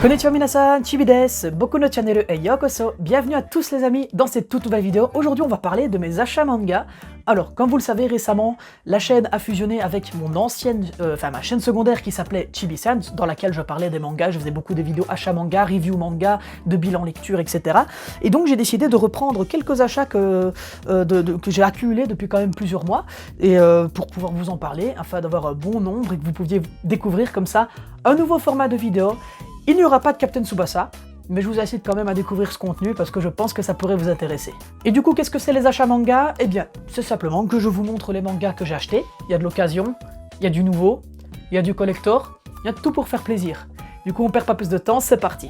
Konnichiwa minasan, Chibi desu, Boku no Channel et Yokoso. Bienvenue à tous les amis dans cette toute nouvelle vidéo. Aujourd'hui on va parler de mes achats manga. Alors, comme vous le savez récemment, la chaîne a fusionné avec mon ancienne, ma chaîne secondaire qui s'appelait Chibi Sans, dans laquelle je parlais des mangas, je faisais beaucoup de vidéos achats manga, review manga, de bilan lecture, etc. Et donc j'ai décidé de reprendre quelques achats que j'ai accumulés depuis quand même plusieurs mois, et pour pouvoir vous en parler, afin d'avoir un bon nombre et que vous pouviez découvrir comme ça un nouveau format de vidéo. Il n'y aura pas de Captain Tsubasa, mais je vous incite quand même à découvrir ce contenu parce que je pense que ça pourrait vous intéresser. Et du coup, qu'est-ce que c'est les achats manga? Eh bien, c'est simplement que je vous montre les mangas que j'ai achetés. Il y a de l'occasion, il y a du nouveau, il y a du collector, il y a tout pour faire plaisir. Du coup, on perd pas plus de temps, c'est parti.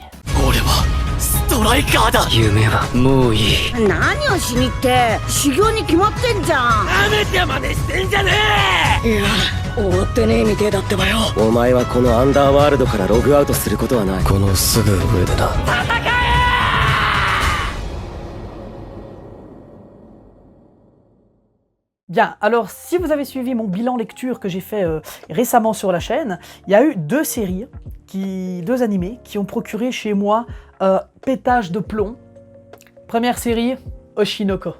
Bien, alors si vous avez suivi mon bilan lecture que j'ai fait récemment sur la chaîne, il y a eu deux séries, deux animés qui ont procuré chez moi un pétage de plomb. Première série, Oshinoko.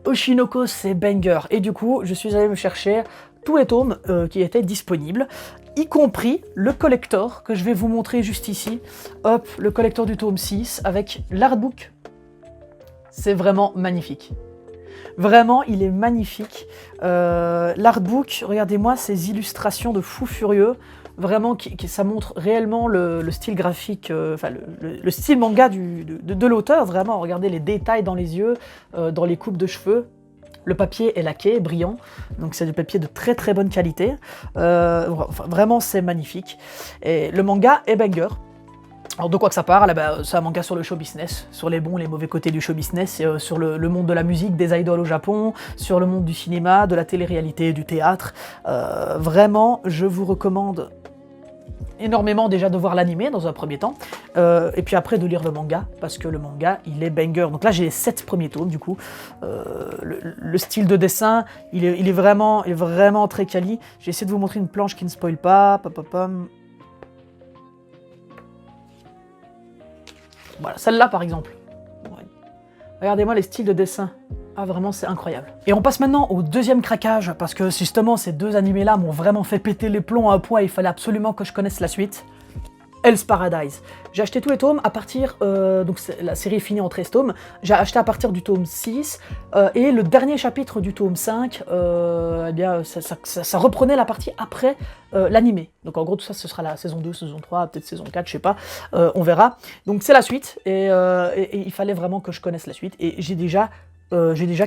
Oshinoko, c'est banger, et du coup je suis allé me chercher tous les tomes qui étaient disponibles, y compris le collector que je vais vous montrer juste ici. Hop, le collector du tome 6 avec l'artbook. C'est vraiment magnifique. Vraiment, il est magnifique. L'artbook, regardez-moi ces illustrations de fou furieux. Vraiment, ça montre réellement le style graphique, le style manga de l'auteur. Vraiment, regardez les détails dans les yeux, dans les coupes de cheveux. Le papier est laqué, brillant, donc c'est du papier de très très bonne qualité. Vraiment, c'est magnifique. Et le manga est banger. Alors de quoi que ça parle? C'est un manga sur le show business, sur les bons et les mauvais côtés du show business, sur le monde de la musique, des idoles au Japon, sur le monde du cinéma, de la télé-réalité, du théâtre. Vraiment, je vous recommande énormément déjà de voir l'animé dans un premier temps, et puis après de lire le manga, parce que le manga, il est banger. Donc là, j'ai les 7 premiers tomes, du coup. Le style de dessin, il est vraiment très quali. J'ai essayé de vous montrer une planche qui ne spoil pas. Voilà, celle-là par exemple. Ouais. Regardez-moi les styles de dessin. Ah vraiment, c'est incroyable. Et on passe maintenant au deuxième craquage, parce que justement ces deux animés-là m'ont vraiment fait péter les plombs à un point, il fallait absolument que je connaisse la suite. Hell's Paradise. J'ai acheté tous les tomes à partir, donc la série est finie en 13 tomes, j'ai acheté à partir du tome 6, et le dernier chapitre du tome 5, eh bien, ça reprenait la partie après l'animé. Donc en gros tout ça ce sera la saison 2, saison 3, peut-être saison 4, je sais pas, on verra. Donc c'est la suite, et il fallait vraiment que je connaisse la suite, et j'ai déjà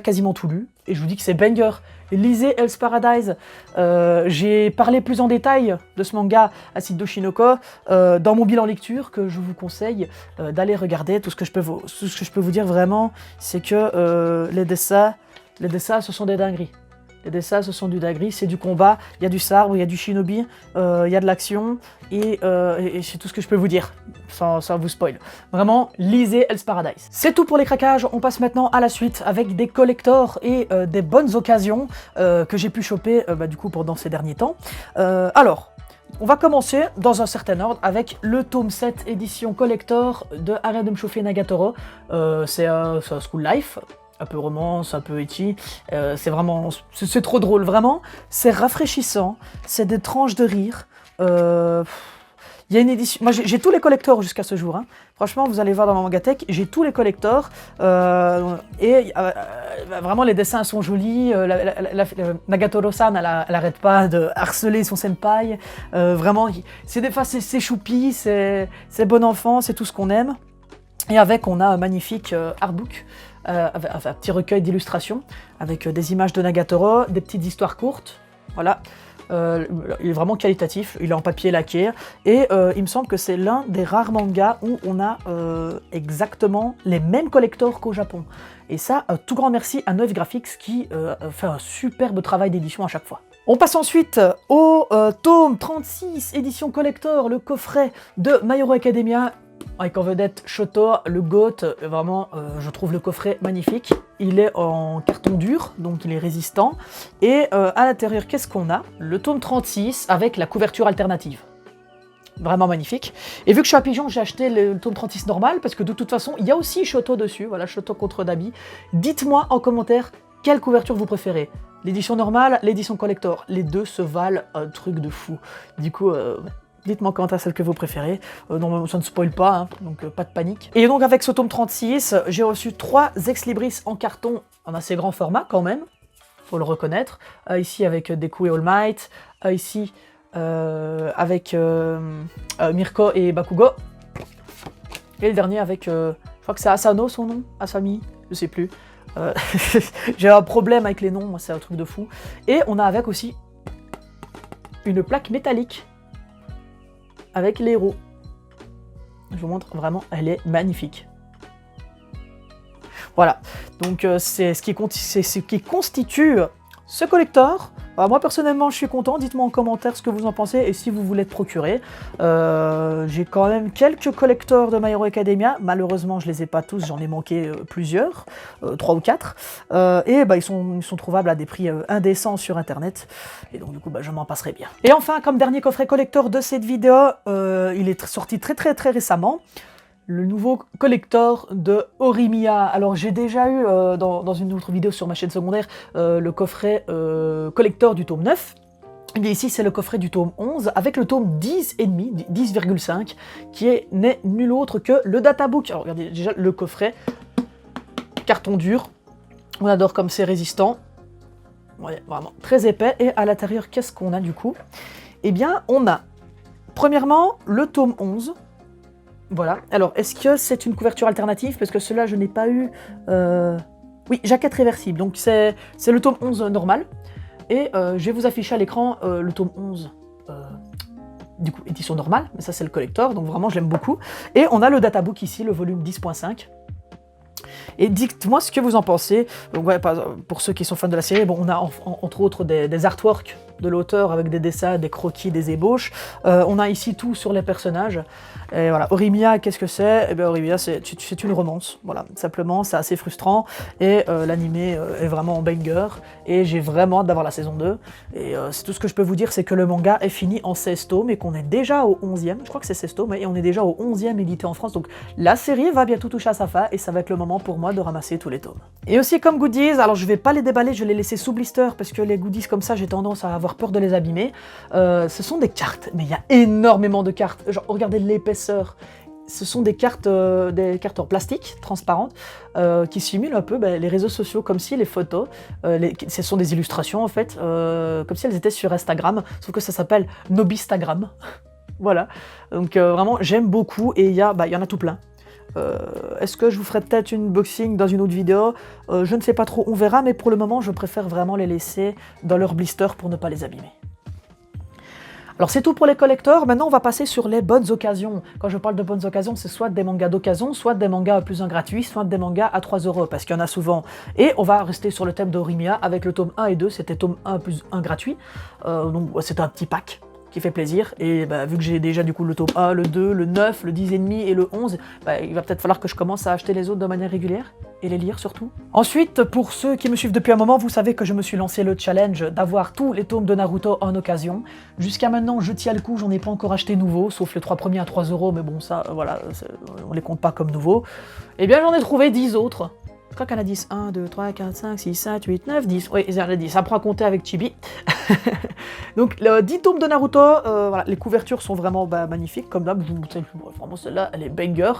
quasiment tout lu, et je vous dis que c'est banger. Lisez Hell's Paradise. J'ai parlé plus en détail de ce manga Acide d'Oshinoko dans mon bilan lecture, que je vous conseille d'aller regarder. Tout ce que je peux vous dire vraiment, c'est que les dessins, ce sont des dingueries. Les dessins, ce sont du dinguerie, c'est du combat, il y a du sabre, il y a du shinobi, il y a de l'action, et c'est tout ce que je peux vous dire, sans vous spoil. Vraiment, lisez Hell's Paradise. C'est tout pour les craquages, on passe maintenant à la suite avec des collectors et des bonnes occasions que j'ai pu choper du coup pendant ces derniers temps. Alors, on va commencer dans un certain ordre avec le tome 7 édition collector de Arrête de me chauffer Nagatoro. C'est un school life. Un peu romance, un peu ecchi, c'est trop drôle, vraiment, c'est rafraîchissant, c'est des tranches de rire, il y a une édition, moi j'ai tous les collectors jusqu'à ce jour, hein. Franchement vous allez voir dans ma Mangatech, j'ai tous les collectors, et vraiment les dessins sont jolis, Nagatoro-san elle arrête pas de harceler son senpai, vraiment, c'est choupi, c'est bon enfant, c'est tout ce qu'on aime, et avec on a un magnifique artbook, un petit recueil d'illustrations avec des images de Nagatoro, des petites histoires courtes, voilà. Il est vraiment qualitatif, il est en papier laqué, et il me semble que c'est l'un des rares mangas où on a exactement les mêmes collectors qu'au Japon. Et ça, un tout grand merci à Neuf Graphics qui fait un superbe travail d'édition à chaque fois. On passe ensuite au tome 36, édition collector, le coffret de My Hero Academia. Avec en vedette Shoto, le GOAT, vraiment, je trouve le coffret magnifique. Il est en carton dur, donc il est résistant. Et à l'intérieur, qu'est-ce qu'on a? Le tome 36 avec la couverture alternative. Vraiment magnifique. Et vu que je suis à Pigeon, j'ai acheté le tome 36 normal, parce que de toute façon, il y a aussi Shoto dessus, voilà, Shoto contre Dabi. Dites-moi en commentaire quelle couverture vous préférez. L'édition normale, l'édition collector. Les deux se valent un truc de fou. Du coup, dites-moi en commentaire celle que vous préférez. Non, ça ne spoil pas, hein, donc pas de panique. Et donc avec ce tome 36, j'ai reçu 3 Ex-Libris en carton, en assez grand format quand même, faut le reconnaître. Ici avec Deku et All Might, ici avec Mirko et Bakugo. Et le dernier avec, je crois que c'est Asano son nom, Asami, je sais plus. J'ai un problème avec les noms, moi c'est un truc de fou. Et on a avec aussi une plaque métallique avec les héros. Je vous montre vraiment, elle est magnifique. Voilà, donc c'est ce qui constitue ce collector. Alors, moi personnellement je suis content, dites-moi en commentaire ce que vous en pensez et si vous voulez te procurer. J'ai quand même quelques collectors de My Hero Academia, malheureusement je les ai pas tous, j'en ai manqué plusieurs, 3 ou 4. Et bah, ils sont trouvables à des prix indécents sur internet, et donc du coup bah, je m'en passerai bien. Et enfin, comme dernier coffret collector de cette vidéo, il est sorti très récemment. Le nouveau collector de Horimiya. Alors j'ai déjà eu dans une autre vidéo sur ma chaîne secondaire le coffret collector du tome 9. Et bien ici c'est le coffret du tome 11 avec le tome 10,5, 10,5 qui n'est nul autre que le databook. Alors regardez déjà le coffret, carton dur, on adore comme c'est résistant. Ouais, vraiment très épais. Et à l'intérieur qu'est-ce qu'on a du coup? Eh bien on a premièrement le tome 11. Voilà. Alors, est-ce que c'est une couverture alternative? Parce que cela, je n'ai pas eu... Oui, jaquette réversible. Donc, c'est le tome 11 normal. Et je vais vous afficher à l'écran le tome 11, du coup, édition normale. Mais ça, c'est le collector. Donc, vraiment, je l'aime beaucoup. Et on a le databook ici, le volume 10.5. Et dites-moi ce que vous en pensez. Donc, ouais, pour ceux qui sont fans de la série, bon, on a entre autres des artworks de l'auteur avec des dessins, des croquis, des ébauches. On a ici tout sur les personnages. Et voilà, Horimiya, qu'est-ce que c'est? Eh bien, Horimiya, c'est une romance. Voilà, simplement, c'est assez frustrant. Et l'animé est vraiment en banger. Et j'ai vraiment hâte d'avoir la saison 2. Et c'est tout ce que je peux vous dire, c'est que le manga est fini en 16 tomes et qu'on est déjà au 11e. Je crois que c'est 16 tomes, et on est déjà au 11e édité en France. Donc la série va bientôt toucher à sa fin et ça va être le moment pour moi de ramasser tous les tomes. Et aussi comme goodies, alors je vais pas les déballer, je vais les laisser sous blister parce que les goodies comme ça, j'ai tendance à avoir peur de les abîmer. Ce sont des cartes, mais il y a énormément de cartes. Genre, regardez l'épaisseur. Ce sont des cartes en plastique, transparentes, qui simulent un peu les réseaux sociaux, comme si les photos, ce sont des illustrations en fait, comme si elles étaient sur Instagram, sauf que ça s'appelle Nobistagram. Voilà, donc vraiment j'aime beaucoup et il y en a tout plein. Est-ce que je vous ferai peut-être une unboxing dans une autre vidéo? Je ne sais pas trop, on verra, mais pour le moment je préfère vraiment les laisser dans leur blister pour ne pas les abîmer. Alors c'est tout pour les collectors, maintenant on va passer sur les bonnes occasions. Quand je parle de bonnes occasions, c'est soit des mangas d'occasion, soit des mangas à plus 1 gratuit, soit des mangas à 3 €, parce qu'il y en a souvent. Et on va rester sur le thème d'Horimiya avec le tome 1 et 2, c'était tome 1 plus 1 gratuit, donc c'est un petit pack qui fait plaisir, et vu que j'ai déjà du coup le tome 1, le 2, le 9, le 10,5 et le 11, il va peut-être falloir que je commence à acheter les autres de manière régulière, et les lire surtout. Ensuite, pour ceux qui me suivent depuis un moment, vous savez que je me suis lancé le challenge d'avoir tous les tomes de Naruto en occasion. Jusqu'à maintenant, je tiens le coup, j'en ai pas encore acheté nouveau, sauf les 3 premiers à 3 €, mais bon ça, voilà, on les compte pas comme nouveaux. Eh bien j'en ai trouvé 10 autres. Je crois qu'il y en a 10. 1, 2, 3, 4, 5, 6, 7, 8, 9, 10. Oui, il y en a 10. Ça prend à compter avec Chibi. Donc, le 10 tomes de Naruto, voilà, les couvertures sont vraiment magnifiques, comme d'hab. Vraiment, celle-là, elle est banger.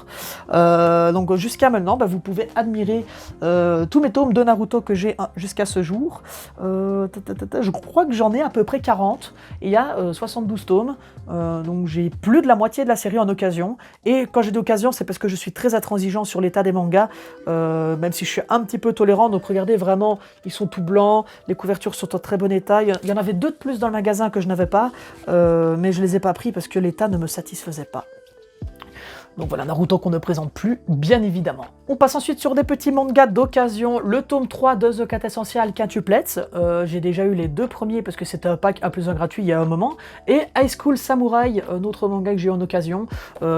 Donc, jusqu'à maintenant, vous pouvez admirer tous mes tomes de Naruto que j'ai jusqu'à ce jour. Je crois que j'en ai à peu près 40. Et il y a 72 tomes. Donc, j'ai plus de la moitié de la série en occasion. Et quand j'ai d'occasion, c'est parce que je suis très intransigeant sur l'état des mangas. Même si je suis un petit peu tolérant, donc regardez vraiment, ils sont tout blancs, les couvertures sont en très bon état. Il y en avait 2 de plus dans le magasin que je n'avais pas, mais je les ai pas pris parce que l'état ne me satisfaisait pas. Donc voilà, Naruto qu'on ne présente plus, bien évidemment. On passe ensuite sur des petits mangas d'occasion. Le tome 3 de The 4 Essential Quintuplets. J'ai déjà eu les 2 premiers parce que c'était un pack 1+1 gratuit il y a un moment. Et High School Samurai, un autre manga que j'ai eu en occasion,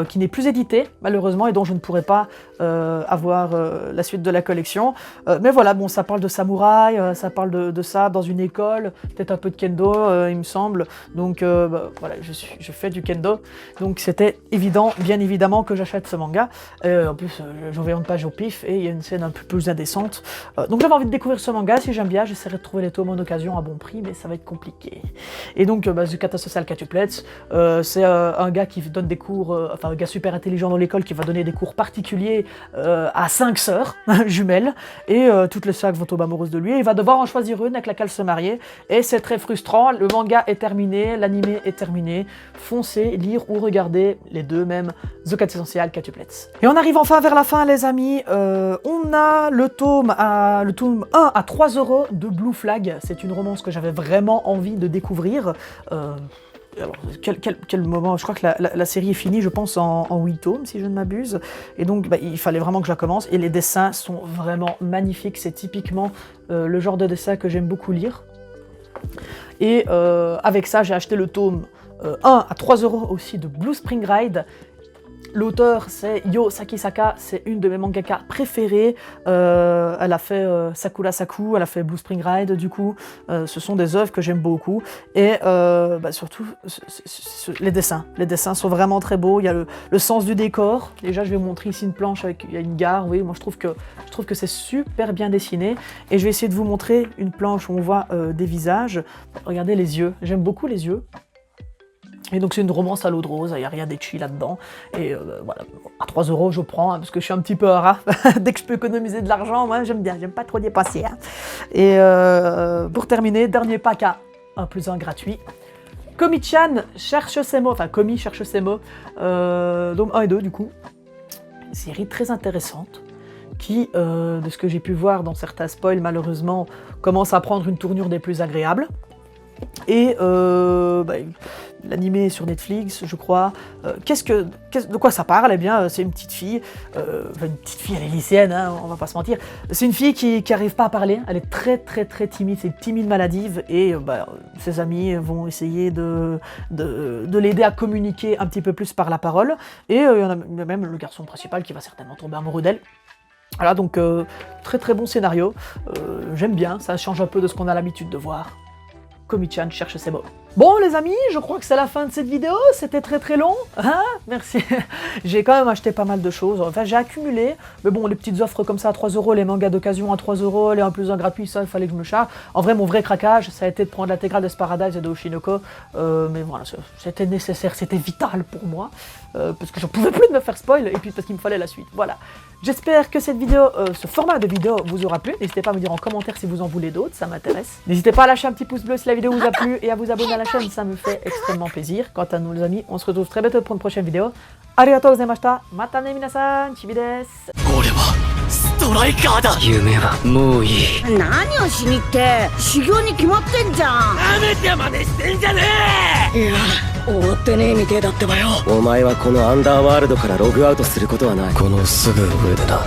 qui n'est plus édité, malheureusement, et dont je ne pourrais pas avoir la suite de la collection. Mais voilà, bon, ça parle de samouraï, ça parle de ça dans une école, peut-être un peu de kendo, il me semble. Donc voilà, je fais du kendo. Donc c'était évident, bien évidemment, que j'achète ce manga. En plus, j'en vais une page au pif et il y a une scène un peu plus indécente. Donc j'avais envie de découvrir ce manga. Si j'aime bien, j'essaierai de trouver les tomes en occasion à bon prix, mais ça va être compliqué. Et donc, The 4 Essential Quintuplets, c'est un gars qui donne des cours, enfin un gars super intelligent dans l'école qui va donner des cours particuliers à 5 sœurs jumelles, et toutes les sœurs vont tomber amoureuses de lui, et il va devoir en choisir une avec laquelle se marier, et c'est très frustrant. Le manga est terminé, l'anime est terminé, foncez, lire ou regarder les deux même, The 4 Essential Quintuplets. Et on arrive enfin vers la fin les amis, on a le tome 1 à 3€ de Blue Flag, c'est une romance que j'avais vraiment envie de découvrir. Alors, quel moment, je crois que la série est finie, je pense, en 8 tomes, si je ne m'abuse. Et donc, il fallait vraiment que je la commence. Et les dessins sont vraiment magnifiques. C'est typiquement le genre de dessin que j'aime beaucoup lire. Et avec ça, j'ai acheté le tome 1 à 3€ aussi de Blue Spring Ride. L'auteur, c'est Yo Sakisaka, c'est une de mes mangaka préférées. Elle a fait Sakura Saku, elle a fait Blue Spring Ride, du coup. Ce sont des œuvres que j'aime beaucoup. Et surtout, les dessins sont vraiment très beaux. Il y a le sens du décor. Déjà, je vais vous montrer ici une planche avec il y a une gare. Oui, moi, je trouve que c'est super bien dessiné. Et je vais essayer de vous montrer une planche où on voit des visages. Regardez les yeux. J'aime beaucoup les yeux. Et donc c'est une romance à l'eau de rose, il n'y a rien d'etchi là-dedans. Et voilà, à 3€ je prends, hein, parce que je suis un petit peu un rat. Dès que je peux économiser de l'argent, moi j'aime bien, j'aime pas trop dépenser. Hein. Et pour terminer, dernier pack à 1+1 gratuit. Komi-chan cherche ses mots, enfin Komi cherche ses mots, donc 1 et 2 du coup. Une série très intéressante, qui, de ce que j'ai pu voir dans certains spoils malheureusement, commence à prendre une tournure des plus agréables. Et l'animé est sur Netflix, je crois. De quoi ça parle? Eh bien, c'est une petite fille, elle est lycéenne, hein, on va pas se mentir. C'est une fille qui arrive pas à parler, elle est très très très timide, c'est une timide maladive, et ses amis vont essayer de l'aider à communiquer un petit peu plus par la parole. Et il y en a même le garçon principal qui va certainement tomber amoureux d'elle. Voilà, donc très très bon scénario, j'aime bien, ça change un peu de ce qu'on a l'habitude de voir. Komi-chan cherche ses mots. Bon les amis, je crois que c'est la fin de cette vidéo, c'était très très long, hein, merci. J'ai quand même acheté pas mal de choses, enfin j'ai accumulé, mais bon les petites offres comme ça à 3€, les mangas d'occasion à 3€, les 1+1 gratuits, ça il fallait que je me charge. En vrai mon vrai craquage, ça a été de prendre l'intégrale de Paradise et de Oshinoko, mais voilà, c'était nécessaire, c'était vital pour moi, parce que je pouvais plus de me faire spoil, et puis parce qu'il me fallait la suite, voilà. J'espère que cette vidéo, ce format de vidéo vous aura plu, n'hésitez pas à me dire en commentaire si vous en voulez d'autres, ça m'intéresse. N'hésitez pas à lâcher un petit pouce bleu si la vidéo vous a plu, et à vous abonner à la chaîne, ça me fait extrêmement plaisir. Quant à nous les amis, on se retrouve très bientôt pour une prochaine vidéo. Arigatou gozaimashita, mata ne minasan, chibi desu. ストライカーだ。夢はもういい。何をしにって修行に決まってんじゃん。なめて真似してんじゃねえ。いや終わってねえみてえだってばよ。お前はこのアンダーワールドからログアウトすることはない。このすぐ上でな。